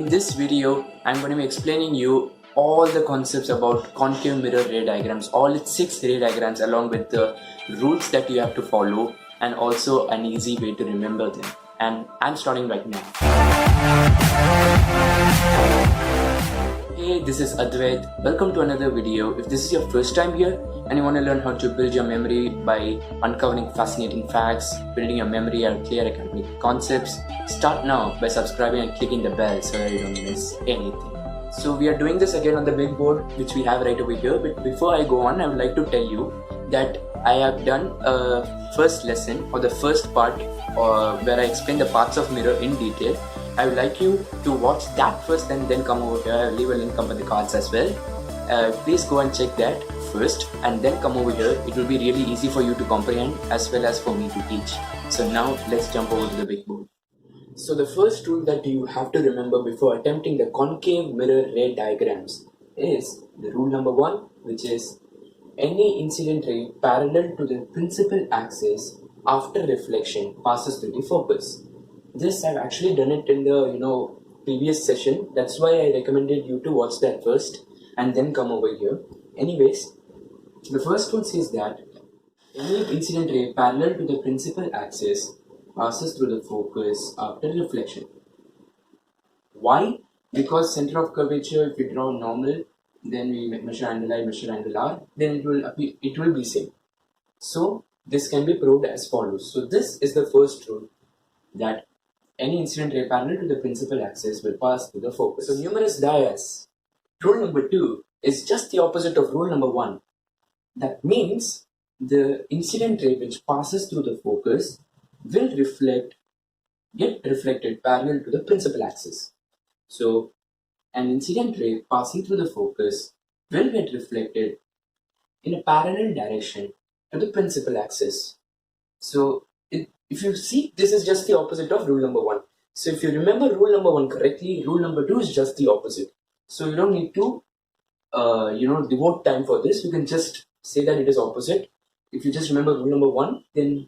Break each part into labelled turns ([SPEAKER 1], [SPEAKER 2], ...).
[SPEAKER 1] In this video, I'm going to be explaining you all the concepts about concave mirror ray diagrams, all its 6 ray diagrams along with the rules that you have to follow and also an easy way to remember them. And I'm starting right now. Hey, this is Advait. Welcome to another video. If this is your first time here and you want to learn how to build your memory by uncovering fascinating facts, building your memory and clear academic concepts, start now by subscribing and clicking the bell so that you don't miss anything. So we are doing this again on the big board which we have right over here, but before I go on, I would like to tell you that I have done a first lesson or the first part where I explain the parts of mirror in detail. I would like you to watch that first and then come over here. I'll leave a link up in the cards as well. Please go and check that first and then come over here. It will be really easy for you to comprehend as well as for me to teach. So now let's jump over to the big board. So the first rule that you have to remember before attempting the concave mirror ray diagrams is the rule number 1, which is any incident ray parallel to the principal axis after reflection passes through the focus. This I've actually done it in the previous session. That's why I recommended you to watch that first and then come over here. Anyways, the first one says that any incident ray parallel to the principal axis passes through the focus after reflection. Why? Because center of curvature, if we draw normal, then we measure angle I, measure angle R, then it will be same. So this can be proved as follows. So this is the first rule, that any incident ray parallel to the principal axis will pass through the focus. So numerous dias. Rule number 2 is just the opposite of rule number 1. That means the incident ray which passes through the focus will get reflected parallel to the principal axis. So an incident ray passing through the focus will get reflected in a parallel direction to the principal axis. So if you see, this is just the opposite of rule number 1. So if you remember rule number 1 correctly, rule number 2 is just the opposite. So you don't need to devote time for this. You can just say that it is opposite. If you just remember rule number 1, then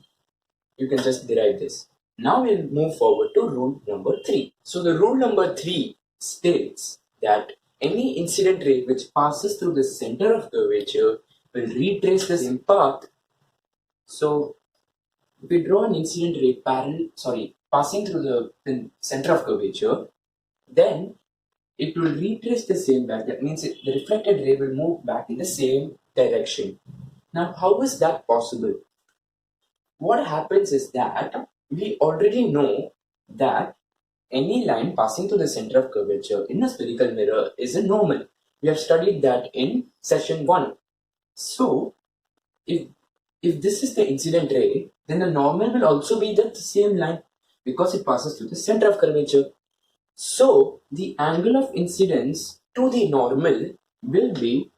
[SPEAKER 1] you can just derive this. Now we'll move forward to rule number 3. So the rule number 3 states that any incident ray which passes through the center of curvature will retrace the same path. So if we draw an incident ray passing through the center of curvature, then it will retrace the same back. That means the reflected ray will move back in the same direction. Now, how is that possible? What happens is that we already know that any line passing through the center of curvature in a spherical mirror is a normal. We have studied that in session 1. So, if this is the incident ray, then the normal will also be the same line because it passes through the center of curvature. So the angle of incidence to the normal will be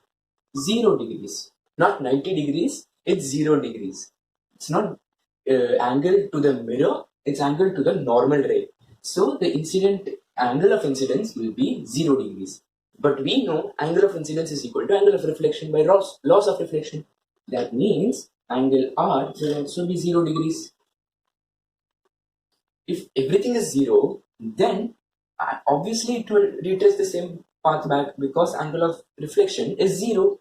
[SPEAKER 1] 0 degrees, not 90 degrees, it's 0 degrees. It's not angle to the mirror, it's angle to the normal ray. So the angle of incidence will be 0 degrees. But we know angle of incidence is equal to angle of reflection by laws of reflection. That means angle R will also be 0 degrees. If everything is 0, then obviously it will retrace the same path back because angle of reflection is 0.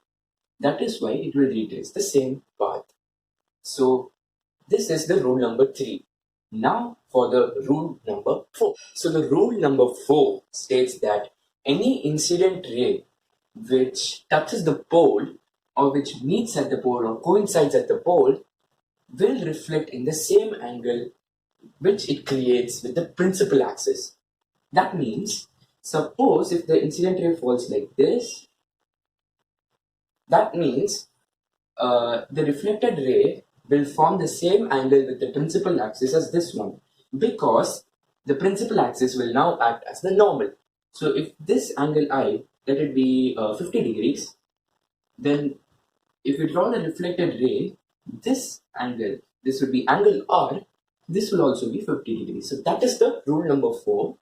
[SPEAKER 1] That is why it will retrace the same path. So this is the rule number 3. Now for the rule number 4. So the rule number 4 states that any incident ray which touches the pole or which meets at the pole or coincides at the pole will reflect in the same angle which it creates with the principal axis. That means, suppose if the incident ray falls like this, that means the reflected ray will form the same angle with the principal axis as this one, because the principal axis will now act as the normal. So if this angle I, let it be 50 degrees, then if we draw the reflected ray, this angle, this would be angle R, this will also be 50 degrees. So that is the rule number 4,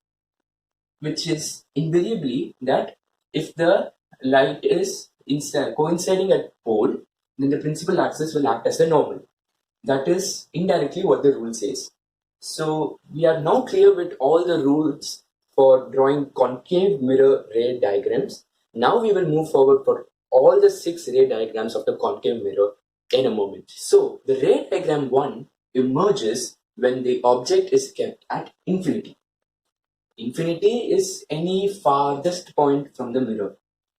[SPEAKER 1] which is invariably that if the light is coinciding at pole, then the principal axis will act as the normal. That is indirectly what the rule says. So we are now clear with all the rules for drawing concave mirror ray diagrams. Now we will move forward for all the 6 ray diagrams of the concave mirror in a moment. So the ray diagram 1 emerges when the object is kept at infinity. Infinity is any farthest point from the mirror.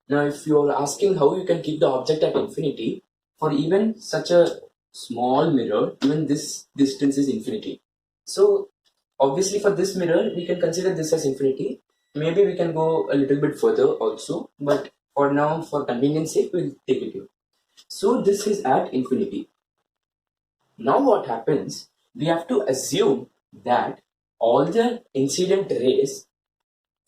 [SPEAKER 1] Now if you are asking how you can keep the object at infinity, for even such a small mirror, even this distance is infinity. So obviously for this mirror, we can consider this as infinity. Maybe we can go a little bit further also, but for now, for convenience sake, we'll take it here. So this is at infinity. Now what happens, we have to assume that all the incident rays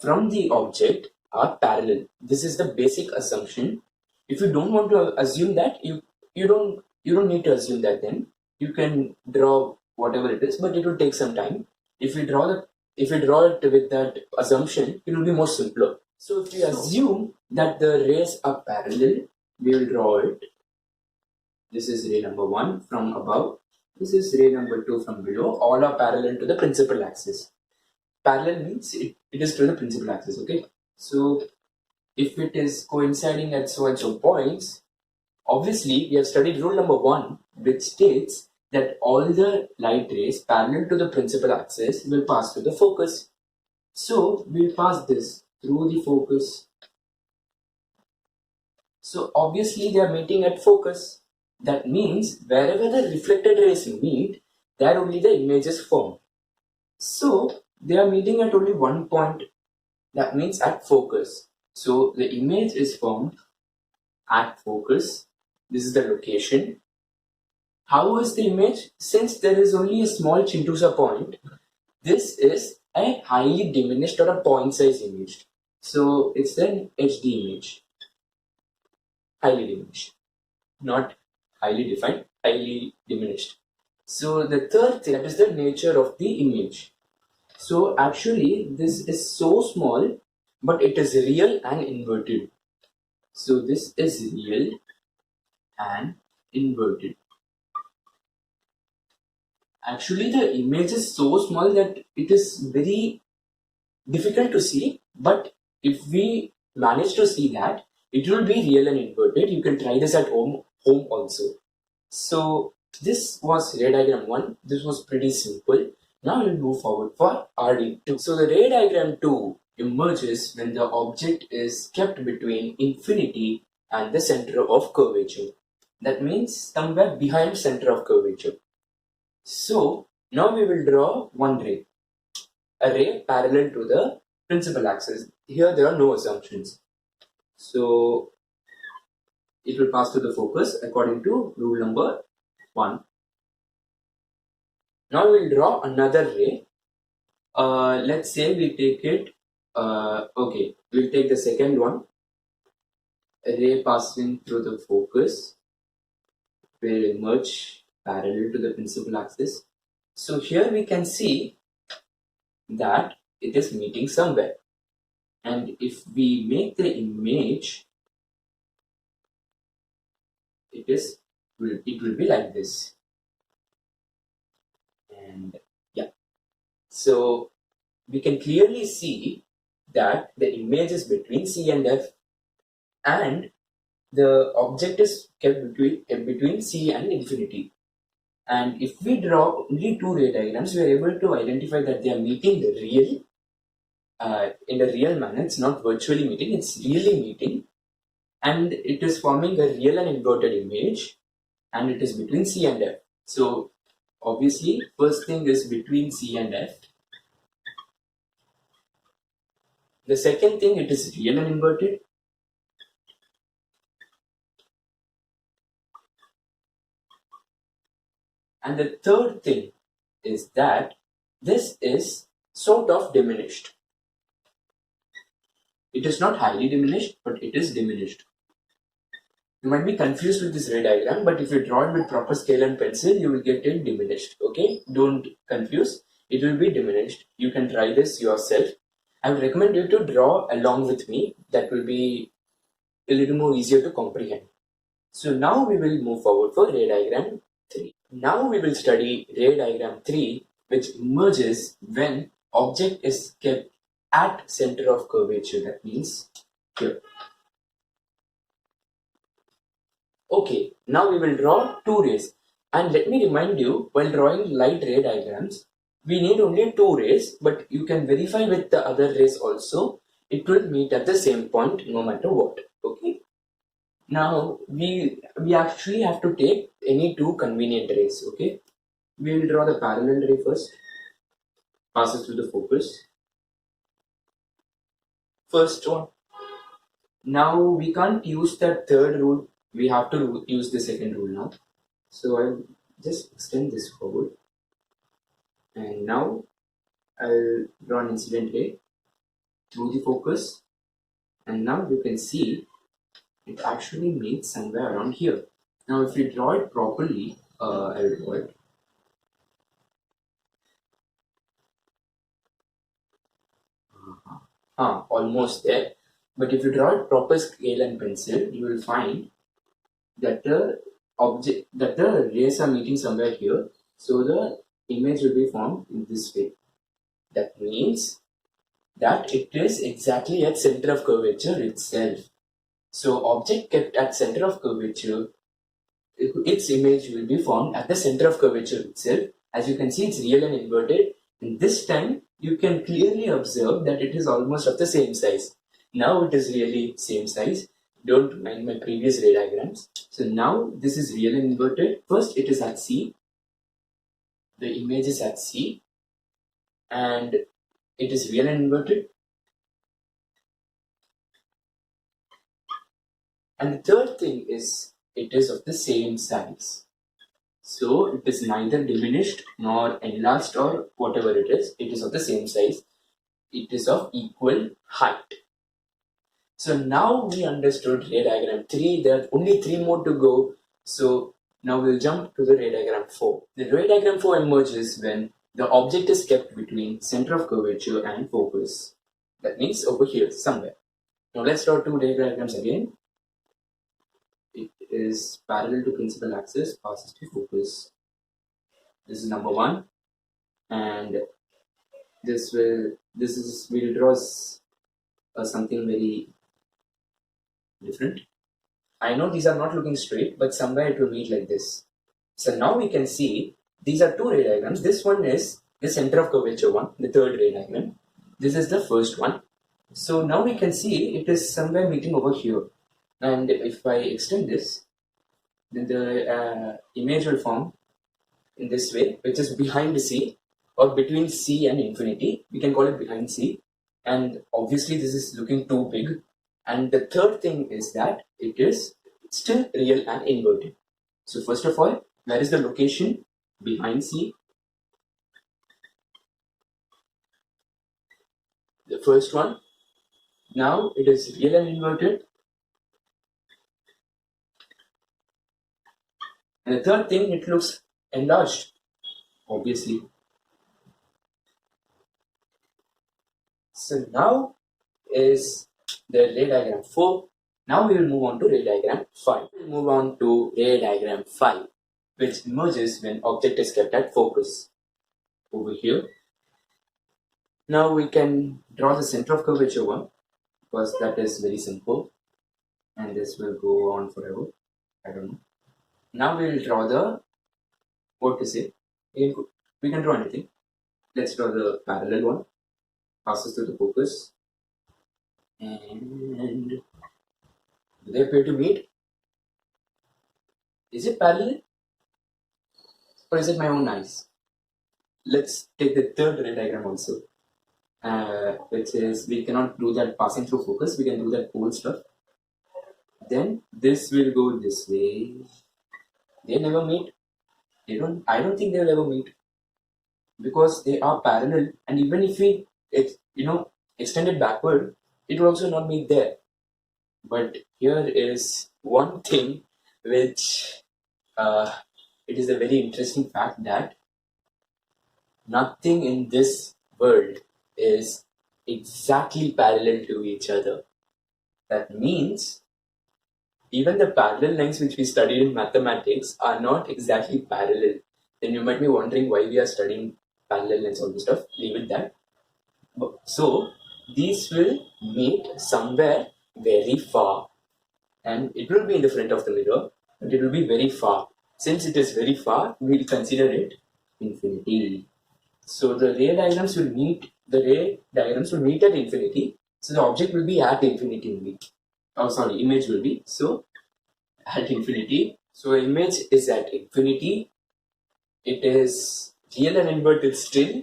[SPEAKER 1] from the object are parallel. This is the basic assumption. If you don't want to assume that, you don't need to assume that. Then you can draw whatever it is, but it will take some time. If you draw it with that assumption, it will be more simpler. So if we assume that the rays are parallel, we will draw it. This is ray number 1 from above. This is ray number 2 from below. All are parallel to the principal axis. Parallel means it is to the principal axis, okay? So if it is coinciding at so and so points, obviously we have studied rule number 1, which states that all the light rays parallel to the principal axis will pass through the focus. So we'll pass this through the focus. So obviously they are meeting at focus. That means wherever the reflected rays meet, there only the images form. So they are meeting at only one point. That means at focus. So the image is formed at focus. This is the location. How is the image? Since there is only a small Chintusa point, this is a highly diminished or a point size image. So it's an HD image. Highly diminished. Not highly defined, highly diminished. So the third thing, that is the nature of the image. So actually this is so small, but it is real and inverted. So this is real and inverted. Actually the image is so small that it is very difficult to see, but if we manage to see that, it will be real and inverted. You can try this at home also. So this was ray diagram 1. This was pretty simple. Now we'll move forward for RD2. So the ray diagram 2 emerges when the object is kept between infinity and the center of curvature. That means somewhere behind center of curvature. So now we will draw one ray. A ray parallel to the principal axis. Here there are no assumptions. So it will pass to the focus according to rule number 1. Now we will draw another ray. Let's say we take it, we'll take the second one. A ray passing through the focus will emerge parallel to the principal axis. So here we can see that it is meeting somewhere. And if we make the image, it will be like this. And yeah, so we can clearly see that the image is between C and F, and the object is kept between C and infinity. And if we draw only 2 ray diagrams, we are able to identify that they are meeting the real in a real manner. It's not virtually meeting, it's really meeting, and it is forming a real and inverted image, and it is between C and F. So obviously first thing is between C and F. The second thing, it is real and inverted. And the third thing is that this is sort of diminished. It is not highly diminished, but it is diminished. You might be confused with this ray diagram, but if you draw it with proper scale and pencil, you will get it diminished. Okay, don't confuse. It will be diminished. You can try this yourself. I would recommend you to draw along with me. That will be a little more easier to comprehend. So now we will move forward for ray diagram 3. Now we will study ray diagram 3, which emerges when object is kept at center of curvature. That means here. Okay, now we will draw two rays. And let me remind you, while drawing light ray diagrams, we need only two rays, but you can verify with the other rays also. It will meet at the same point no matter what. Okay. Now we actually have to take any two convenient rays. Okay. We will draw the parallel ray first. Passes through the focus. First one. Now we can't use that third rule. We have to use the second rule now. So I'll just extend this forward. And now I'll draw an incident ray through the focus. And now you can see it actually meets somewhere around here. Now if we draw it properly, I'll draw it. Almost there. But if you draw it proper scale and pencil, you will find that the rays are meeting somewhere here. So the image will be formed in this way. That means that it is exactly at center of curvature itself. So object kept at center of curvature, its image will be formed at the center of curvature itself. As you can see, it's real and inverted. And this time you can clearly observe that it is almost of the same size. Now it is really same size. Don't mind my previous ray diagrams. So now this is real and inverted. First it is at C. The image is at C. And it is real and inverted. And the third thing is it is of the same size. So it is neither diminished nor enlarged or whatever it is. It is of the same size. It is of equal height. So now we understood ray diagram 3. There are only 3 more to go. So now we'll jump to the ray diagram 4. The ray diagram 4 emerges when the object is kept between center of curvature and focus. That means over here somewhere. Now let's draw two ray diagrams again. It is parallel to principal axis, passes to focus. This is number 1, and we'll draw something very different. I know these are not looking straight, but somewhere it will meet like this. So now we can see these are two ray diagrams. This one is the center of curvature one, the third ray diagram. This is the first one. So now we can see it is somewhere meeting over here. And if I extend this, then the image will form in this way, which is behind C or between C and infinity. We can call it behind C. And obviously this is looking too big. And the third thing is that it is still real and inverted. So first of all, where is the location? Behind C. The first one. Now it is real and inverted. And the third thing, it looks enlarged, obviously. So now is the ray diagram 4. Now we will move on to ray diagram 5. We will move on to ray diagram 5, which emerges when object is kept at focus. Over here. Now we can draw the center of curvature one, because that is very simple. And this will go on forever. I don't know. Now we will draw the, what to say, we can draw anything. Let's draw the parallel one, passes through the focus, and do they appear to meet? Is it parallel? Or is it my own eyes? Let's take the third ray diagram also, which is, we cannot do that passing through focus, we can do that pole stuff. Then this will go this way. They never meet. I don't think they will ever meet, because they are parallel, and even if we extend it backward, it will also not meet there. But here is one thing which it is a very interesting fact, that nothing in this world is exactly parallel to each other. That means even the parallel lines which we studied in mathematics are not exactly parallel. Then you might be wondering why we are studying parallel lines, all this stuff. Leave it that. So these will meet somewhere very far, and it will be in the front of the mirror, but it will be very far. Since it is very far, we will consider it infinity. So the ray diagrams will meet at infinity. So the object will be at infinity only. Oh, sorry, image will be so at infinity. So image is at infinity. It is real and inverted still,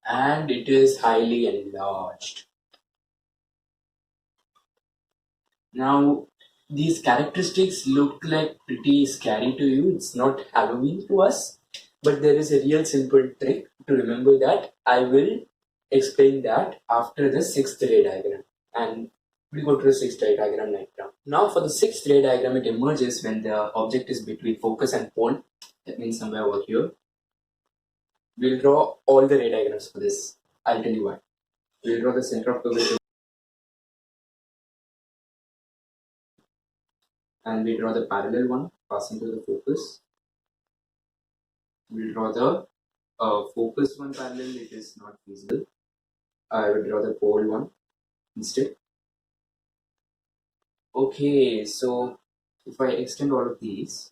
[SPEAKER 1] and it is highly enlarged. Now, these characteristics look like pretty scary to you. It's not Halloween to us, but there is a real simple trick to remember that. I will explain that after the sixth ray diagram. And we'll go to the sixth ray diagram right now. Now, for the sixth ray diagram, it emerges when the object is between focus and pole. That means somewhere over here. We'll draw all the ray diagrams for this. I'll tell you why. We'll draw the center of curvature, and we draw the parallel one passing to the focus. We'll draw the focus one parallel. It is not feasible. I will draw the pole one instead. Okay, so if I extend all of these,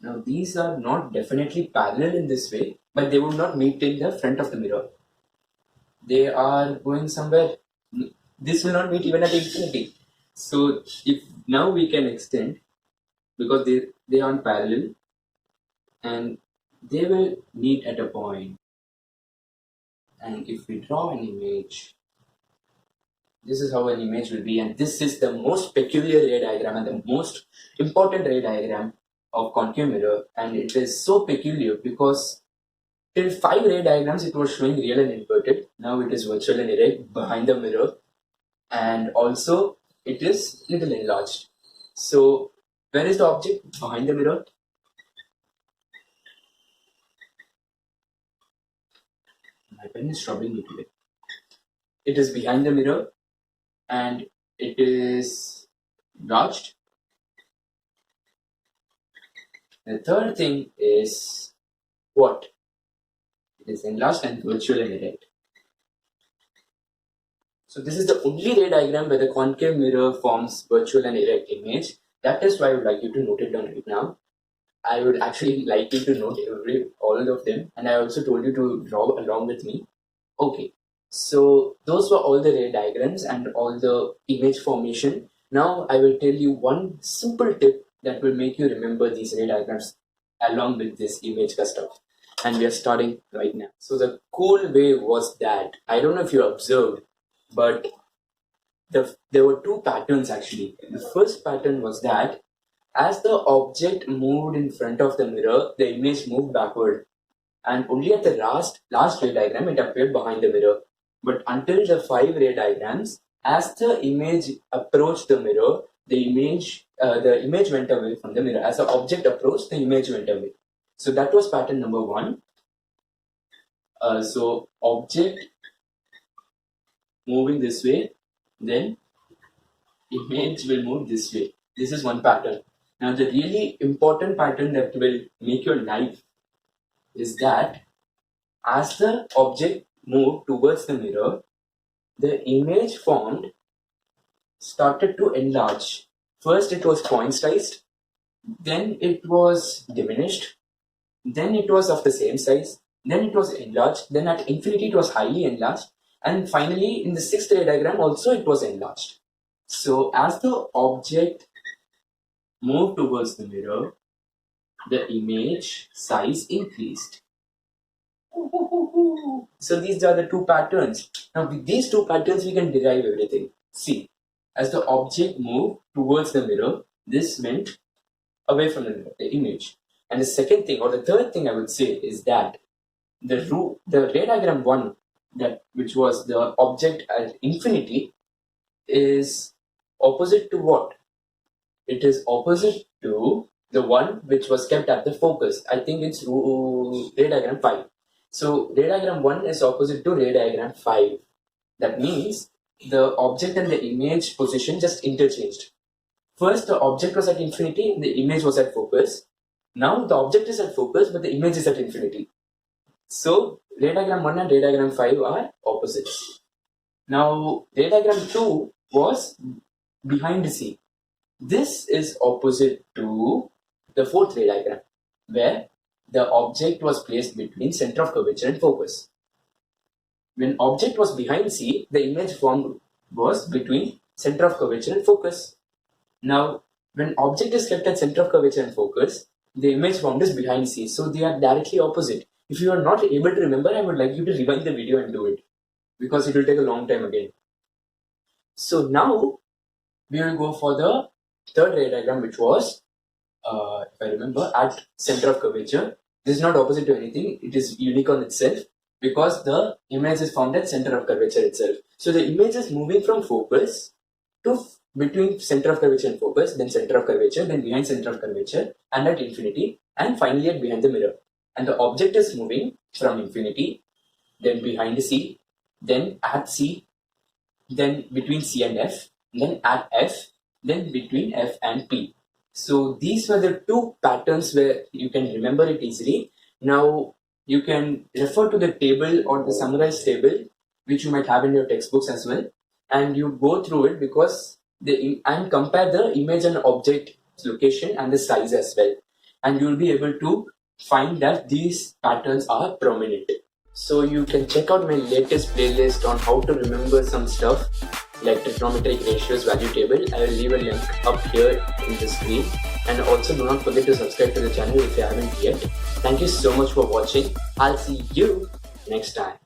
[SPEAKER 1] now these are not definitely parallel in this way, but they would not meet in the front of the mirror. They are going somewhere. This will not meet even at infinity. So if now we can extend, because they aren't parallel, and they will meet at a point. And if we draw an image, this is how an image will be, and this is the most peculiar ray diagram and the most important ray diagram of concave mirror. And it is so peculiar because till 5 ray diagrams it was showing real and inverted. Now it is virtual and erect behind the mirror, and also it is little enlarged. So where is the object? Behind the mirror. My pen is troubling me today. It is behind the mirror, and it is enlarged. The third thing is what? It is enlarged and virtual and erect. So this is the only ray diagram where the concave mirror forms virtual and erect image. That is why I would like you to note it down right now. I would actually like you to note all of them, and I also told you to draw along with me. Okay, so those were all the ray diagrams and all the image formation. Now I will tell you one simple tip that will make you remember these ray diagrams along with this image stuff. And we are starting right now. So the cool way was that, I don't know if you observed, but there were two patterns actually. The first pattern was that as the object moved in front of the mirror, the image moved backward, and only at the last ray diagram it appeared behind the mirror. But until the 5 ray diagrams, as the image approached the mirror, the image went away from the mirror. As the object approached, the image went away. So that was pattern number 1. So object moving this way, then image will move this way. This is one pattern. Now the really important pattern that will make your life is that as the object moved towards the mirror, the image formed started to enlarge. First it was point-sized, then it was diminished, then it was of the same size, then it was enlarged, then at infinity it was highly enlarged, and finally in the 6th ray diagram also it was enlarged. So as the object moved towards the mirror, the image size increased. So these are the two patterns. Now with these two patterns we can derive everything. See, as the object moved towards the mirror, this went away from the mirror, the image. And the second thing, or the third thing I would say, is that the ray diagram 1, which was the object at infinity, is opposite to what? It is opposite to the one which was kept at the focus. I think it's ray diagram 5. So ray diagram 1 is opposite to ray diagram 5. That means the object and the image position just interchanged. First the object was at infinity, the image was at focus. Now the object is at focus, but the image is at infinity. So ray diagram 1 and ray diagram 5 are opposites. Now ray diagram 2 was behind C. This is opposite to the fourth ray diagram, where the object was placed between center of curvature and focus. When object was behind C, the image formed was between center of curvature and focus. Now, when object is kept at center of curvature and focus, the image formed is behind C, so they are directly opposite. If you are not able to remember, I would like you to rewind the video and do it, because it will take a long time again. So now, we will go for the third ray diagram, which was, if I remember, at center of curvature. This is not opposite to anything, it is unique on itself, because the image is formed at center of curvature itself. So the image is moving from focus to between center of curvature and focus, then center of curvature, then behind center of curvature, and at infinity, and finally at behind the mirror. And the object is moving from infinity, then behind C, then at C, then between C and F, then at F, then between F and P. So these were the two patterns where you can remember it easily. Now you can refer to the table or the summarized table, which you might have in your textbooks as well, and you go through it because and compare the image and object location and the size as well, and you will be able to find that these patterns are prominent. So you can check out my latest playlist on how to remember some stuff like trigonometric ratios value table. I will leave a link up here in the screen, and also do not forget to subscribe to the channel if you haven't yet. Thank you so much for watching. I'll see you next time.